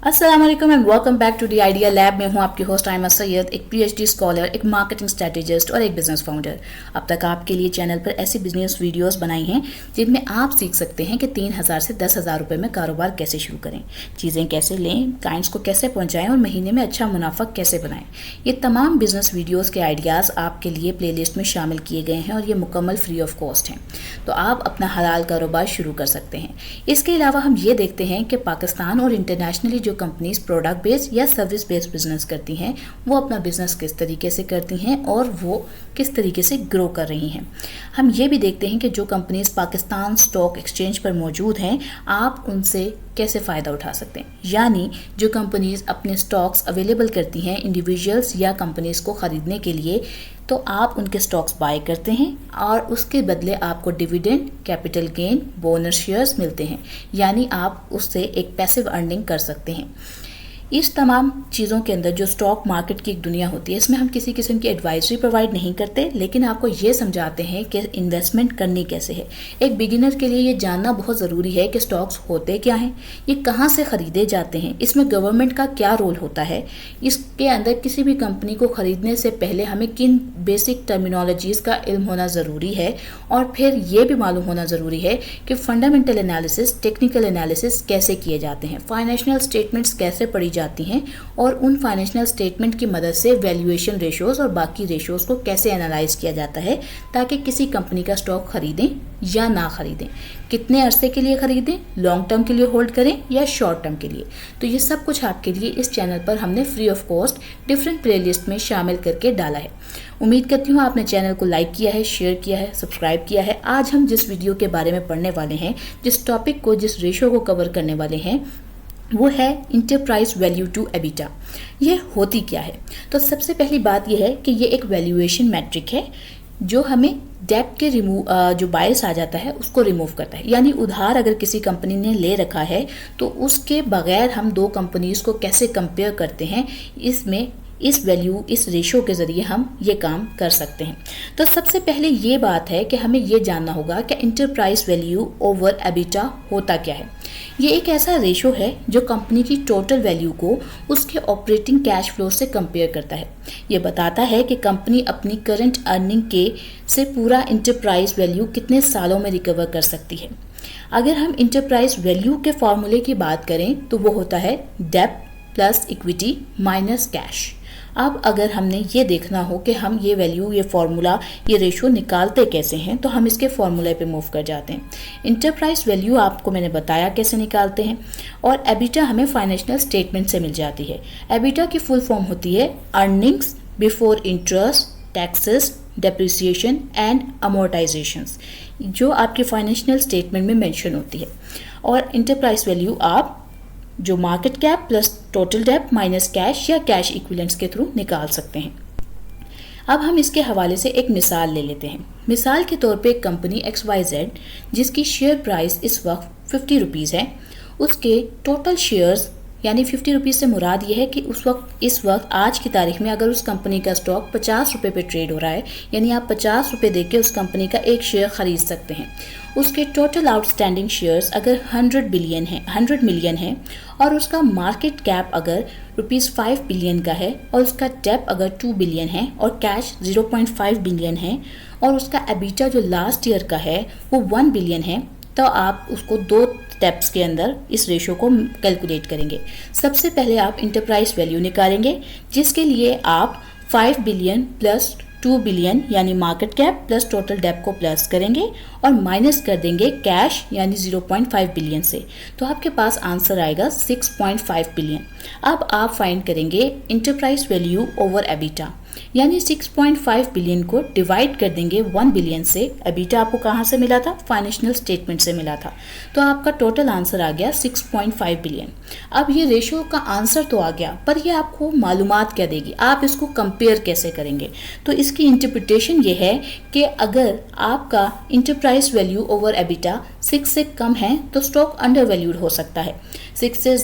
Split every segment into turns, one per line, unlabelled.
अस्सलाम वालेकुम and welcome back to the idea lab में हूं आपकी होस्ट आयमा सैयद, एक पीएचडी स्कॉलर, एक मार्केटिंग स्ट्रेटेजिस्ट और एक बिजनेस फाउंडर। अब तक आपके लिए चैनल पर ऐसी बिजनेस वीडियोस बनाई हैं जिनमें आप सीख सकते हैं कि 3,000 से 10,000 रुपए में कारोबार कैसे शुरू करें, चीज़ें कैसे लें, क्लाइंट्स को कैसे पहुंचाएं और महीने में अच्छा मुनाफा कैसे बनाएं। ये तमाम बिजनेस वीडियोज़ के आइडियाज़ आपके लिए प्ले लिस्ट में शामिल किए गए हैं और ये मुकम्मल फ्री ऑफ कॉस्ट हैं, तो आप अपना हलाल कारोबार शुरू कर सकते हैं। इसके अलावा हम ये देखते हैं कि पाकिस्तान और इंटरनेशनली जो कंपनीज प्रोडक्ट बेस्ड या सर्विस बेस्ड बिजनेस करती हैं वो अपना बिजनेस किस तरीके से करती हैं और वो किस तरीके से ग्रो कर रही हैं। हम ये भी देखते हैं कि जो कंपनीज पाकिस्तान स्टॉक एक्सचेंज पर मौजूद हैं आप उनसे कैसे फ़ायदा उठा सकते हैं, यानी जो कंपनीज अपने स्टॉक्स अवेलेबल करती हैं इंडिविजुअल्स या कंपनीज को ख़रीदने के लिए, तो आप उनके स्टॉक्स बाय करते हैं और उसके बदले आपको dividend, capital gain, bonus shares मिलते हैं, यानी आप उससे एक पैसिव अर्निंग कर सकते हैं। इस तमाम चीज़ों के अंदर जो स्टॉक मार्केट की एक दुनिया होती है, इसमें हम किसी किस्म की एडवाइजरी प्रोवाइड नहीं करते, लेकिन आपको ये समझाते हैं कि इन्वेस्टमेंट करनी कैसे है। एक बिगिनर के लिए ये जानना बहुत ज़रूरी है कि स्टॉक्स होते क्या हैं, ये कहाँ से ख़रीदे जाते हैं, इसमें गवर्नमेंट का क्या रोल होता है, इसके अंदर किसी भी कंपनी को ख़रीदने से पहले हमें किन बेसिक टर्मिनोलॉजीज़ का इल्म होना ज़रूरी है, और फिर ये भी मालूम होना ज़रूरी है कि फंडामेंटल एनालिसिस, टेक्निकल एनालिसिस कैसे किए जाते हैं, फाइनेंशियल स्टेटमेंट्स कैसे पढ़ी जाती हैं और उन फाइनेंशियल स्टेटमेंट की मदद से वैल्यूएशन रेशियोज और बाकी रेशियोज को कैसे एनालाइज किया जाता है ताकि किसी कंपनी का स्टॉक खरीदें या ना खरीदें, कितने अरसे के लिए खरीदें, लॉन्ग टर्म के लिए होल्ड करें या शॉर्ट टर्म के लिए। तो ये सब कुछ आपके लिए इस चैनल पर हमने free of cost different playlist में शामिल करके डाला है। उम्मीद करती हूँ आपने चैनल को लाइक किया है, शेयर किया है, सब्सक्राइब किया है। आज हम जिस वीडियो के बारे में पढ़ने वाले हैं, जिस टॉपिक को, जिस रेशो को कवर करने वाले हैं, वो है इंटरप्राइज वैल्यू टू एबिटा। ये होती क्या है? तो सबसे पहली बात यह है कि ये एक वैल्यूएशन मैट्रिक है जो हमें डेब्ट के जो बायस आ जाता है उसको रिमूव करता है। यानी उधार अगर किसी कंपनी ने ले रखा है तो उसके बगैर हम दो कंपनीज को कैसे कंपेयर करते हैं, इसमें इस वैल्यू, इस रेशो के ज़रिए हम ये काम कर सकते हैं। तो सबसे पहले ये बात है कि हमें ये जानना होगा कि इंटरप्राइज वैल्यू ओवर एबिटा होता क्या है। ये एक ऐसा रेशो है जो कंपनी की टोटल वैल्यू को उसके ऑपरेटिंग कैश फ्लो से कंपेयर करता है। ये बताता है कि कंपनी अपनी करंट अर्निंग के से पूरा इंटरप्राइज वैल्यू कितने सालों में रिकवर कर सकती है। अगर हम इंटरप्राइज वैल्यू के फॉर्मूले की बात करें तो वो होता है डेब्ट प्लस इक्विटी माइनस कैश। अब अगर हमने ये देखना हो कि हम ये वैल्यू, ये फार्मूला, ये रेशो निकालते कैसे हैं, तो हम इसके फार्मूले पे मूव कर जाते हैं। इंटरप्राइज वैल्यू आपको मैंने बताया कैसे निकालते हैं, और एबिटा हमें फाइनेंशियल स्टेटमेंट से मिल जाती है। एबिटा की फुल फॉर्म होती है earnings before interest, taxes, depreciation and amortizations, जो आपके फाइनेंशियल स्टेटमेंट में मेंशन होती है। और इंटरप्राइज वैल्यू आप जो मार्केट कैप प्लस टोटल डेब्ट माइनस कैश या कैश इक्विवेलेंट्स के थ्रू निकाल सकते हैं। अब हम इसके हवाले से एक मिसाल ले लेते हैं। मिसाल के तौर पे एक कंपनी XYZ जिसकी शेयर प्राइस इस वक्त 50 रुपीज़ है, उसके टोटल शेयर्स, यानी 50 रुपीज़ से मुराद ये है कि इस वक्त आज की तारीख में अगर उस कंपनी का स्टॉक 50 रुपये पे ट्रेड हो रहा है, यानी आप 50 रुपये दे के उस कंपनी का एक शेयर ख़रीद सकते हैं। उसके टोटल आउटस्टैंडिंग शेयर्स अगर 100 मिलियन है और उसका मार्केट कैप अगर ₹5 बिलियन का है और उसका डेब्ट अगर 2 बिलियन है और कैश 0.5 बिलियन है और उसका एबिटा जो लास्ट ईयर का है वो 1 बिलियन है, तो आप उसको दो स्टेप्स के अंदर इस रेशो को कैलकुलेट करेंगे। सबसे पहले आप इंटरप्राइज वैल्यू निकालेंगे, जिसके लिए आप 5 बिलियन प्लस 2 बिलियन यानी मार्केट कैप प्लस टोटल डेब्ट को प्लस करेंगे और माइनस कर देंगे कैश यानी 0.5 बिलियन से, तो आपके पास आंसर आएगा 6.5 बिलियन। अब आप फाइंड करेंगे इंटरप्राइज वैल्यू ओवर एबिटा, यानी 6.5 बिलियन को डिवाइड कर देंगे 1 बिलियन से। एबिटा आपको कहाँ से मिला था? फाइनेंशियल स्टेटमेंट से मिला था, तो आपका टोटल आंसर आ गया 6.5 बिलियन। अब ये रेशो का आंसर तो आ गया, पर ये आपको मालूमात क्या देगी, आप इसको कंपेयर कैसे करेंगे? तो इसकी इंटरप्रिटेशन ये है कि अगर आपका इंटरप्राइज वैल्यू ओवर एबिटा 6 से कम है तो स्टॉक अंडर वैल्यूड हो सकता है। 6 से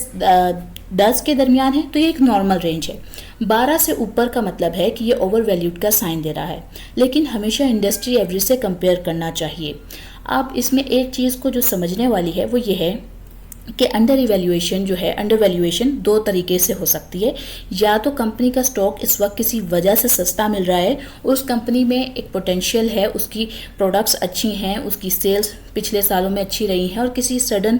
10 के दरमियान है तो ये एक नॉर्मल रेंज है। 12 से ऊपर का मतलब है कि ये ओवर वैल्यूड का साइन दे रहा है, लेकिन हमेशा इंडस्ट्री एवरेज से कंपेयर करना चाहिए। अब इसमें एक चीज़ को जो समझने वाली है वो ये है कि अंडर इवैल्यूएशन जो है, अंडर वैल्यूएशन दो तरीके से हो सकती है। या तो कंपनी का स्टॉक इस वक्त किसी वजह से सस्ता मिल रहा है, उस कंपनी में एक पोटेंशियल है, उसकी प्रोडक्ट्स अच्छी हैं, उसकी सेल्स पिछले सालों में अच्छी रही हैं, और किसी सडन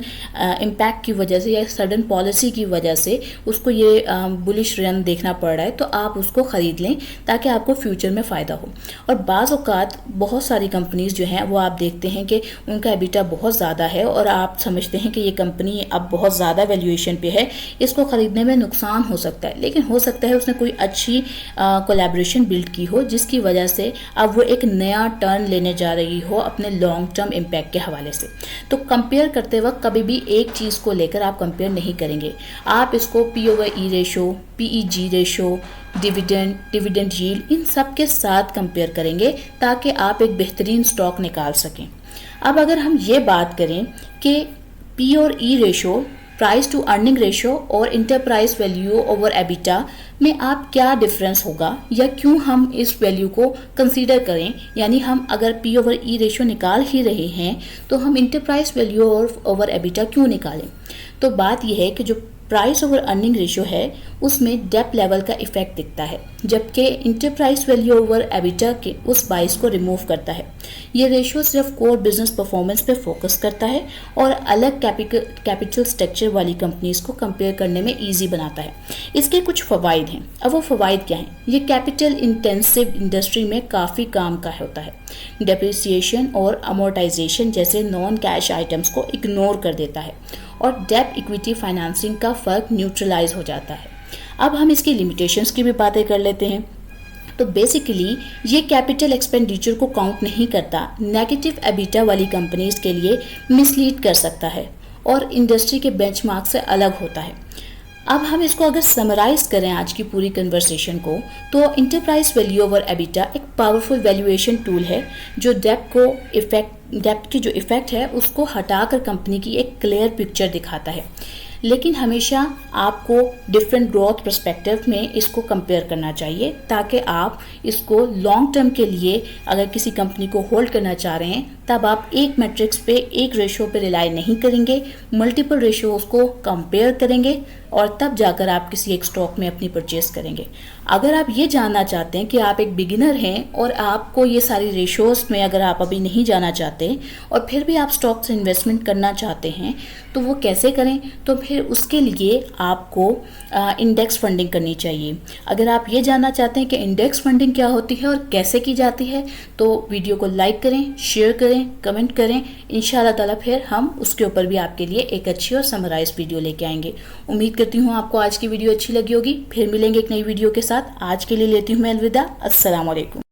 इम्पैक्ट की वजह से या सडन पॉलिसी की वजह से उसको ये बुलिश रन देखना पड़ रहा है, तो आप उसको ख़रीद लें ताकि आपको फ्यूचर में फ़ायदा हो। और बाज़ औक़ात बहुत सारी कंपनीज़ जो हैं वो आप देखते हैं कि उनका एबिटा बहुत ज़्यादा है और आप समझते हैं कि ये कंपनी अब बहुत ज़्यादा वैल्यूएशन पे है, इसको ख़रीदने में नुकसान हो सकता है, लेकिन हो सकता है उसने कोई अच्छी कोलैबोरेशन बिल्ड की हो जिसकी वजह से अब वो एक नया टर्न लेने जा रही हो अपने लॉन्ग टर्म इम्पैक्ट के हवाले से। तो कंपेयर करते वक्त कभी भी एक चीज़ को लेकर आप कंपेयर नहीं करेंगे। आप इसको P/E ratio, PEG ratio, dividend yield, इन सब के साथ कंपेयर करेंगे ताकि आप एक बेहतरीन स्टॉक निकाल सकें। अब अगर हम ये बात करें कि P/E ratio, price to earning ratio और इंटरप्राइज वैल्यू ओवर एबिटा में आप क्या डिफरेंस होगा या क्यों हम इस वैल्यू को कंसीडर करें, यानी हम अगर P/E रेशो निकाल ही रहे हैं तो हम इंटरप्राइज वैल्यू ओवर एबिटा क्यों निकालें। तो बात यह है कि जो प्राइस ओवर अर्निंग रेशो है उसमें डेप लेवल का इफेक्ट दिखता है, जबकि इंटरप्राइज वैल्यू ओवर एबिटा के उस बाइस को रिमूव करता है। ये रेशो सिर्फ कोर बिजनेस परफॉर्मेंस पे फोकस करता है और अलग कैपिटल स्ट्रक्चर वाली कंपनीज को कंपेयर करने में इजी बनाता है। इसके कुछ फ़वाइद हैं। अब वो फ़वाइद क्या हैं? ये कैपिटल इंटेंसिव इंडस्ट्री में काफ़ी काम का होता है। डेप्रिसिएशन और अमोर्टाइजेशन जैसे नॉन कैश आइटम्स को इग्नोर कर देता है और डेट इक्विटी फाइनेंसिंग का फ़र्क न्यूट्रलाइज हो जाता है। अब हम इसकी लिमिटेशंस की भी बातें कर लेते हैं। तो बेसिकली ये कैपिटल एक्सपेंडिचर को काउंट नहीं करता, नेगेटिव एबिटा वाली कंपनीज के लिए मिसलीड कर सकता है और इंडस्ट्री के बेंचमार्क से अलग होता है। अब हम इसको अगर समराइज करें आज की पूरी कन्वर्सेशन को, तो इंटरप्राइज वैल्यू ओवर एबिटा एक पावरफुल वैल्यूएशन टूल है जो डेप्थ की जो इफेक्ट है उसको हटाकर कंपनी की एक क्लियर पिक्चर दिखाता है। लेकिन हमेशा आपको डिफरेंट ग्रोथ पर्सपेक्टिव में इसको कंपेयर करना चाहिए ताकि आप इसको लॉन्ग टर्म के लिए अगर किसी कंपनी को होल्ड करना चाह रहे हैं तब आप एक मैट्रिक्स पे, एक रेशो पे रिलाई नहीं करेंगे, मल्टीपल रेशोज को कंपेयर करेंगे और तब जाकर आप किसी एक स्टॉक में अपनी परचेज करेंगे। अगर आप ये जानना चाहते हैं कि आप एक बिगिनर हैं और आपको ये सारी रेशोज में अगर आप अभी नहीं जाना चाहते और फिर भी आप स्टॉक से इन्वेस्टमेंट करना चाहते हैं तो वो कैसे करें, तो फिर उसके लिए आपको इंडेक्स फंडिंग करनी चाहिए। अगर आप ये जानना चाहते हैं कि इंडेक्स फंडिंग क्या होती है और कैसे की जाती है तो वीडियो को लाइक करें, शेयर करें, कमेंट करें। इंशाल्लाह ताला फिर हम उसके ऊपर भी आपके लिए एक अच्छी और समराइज वीडियो लेके आएंगे। उम्मीद करती हूँ आपको आज की वीडियो अच्छी लगी होगी। फिर मिलेंगे एक नई वीडियो के साथ। आज के लिए लेती हूँ मैं अलविदा। अस्सलाम वालेकुम।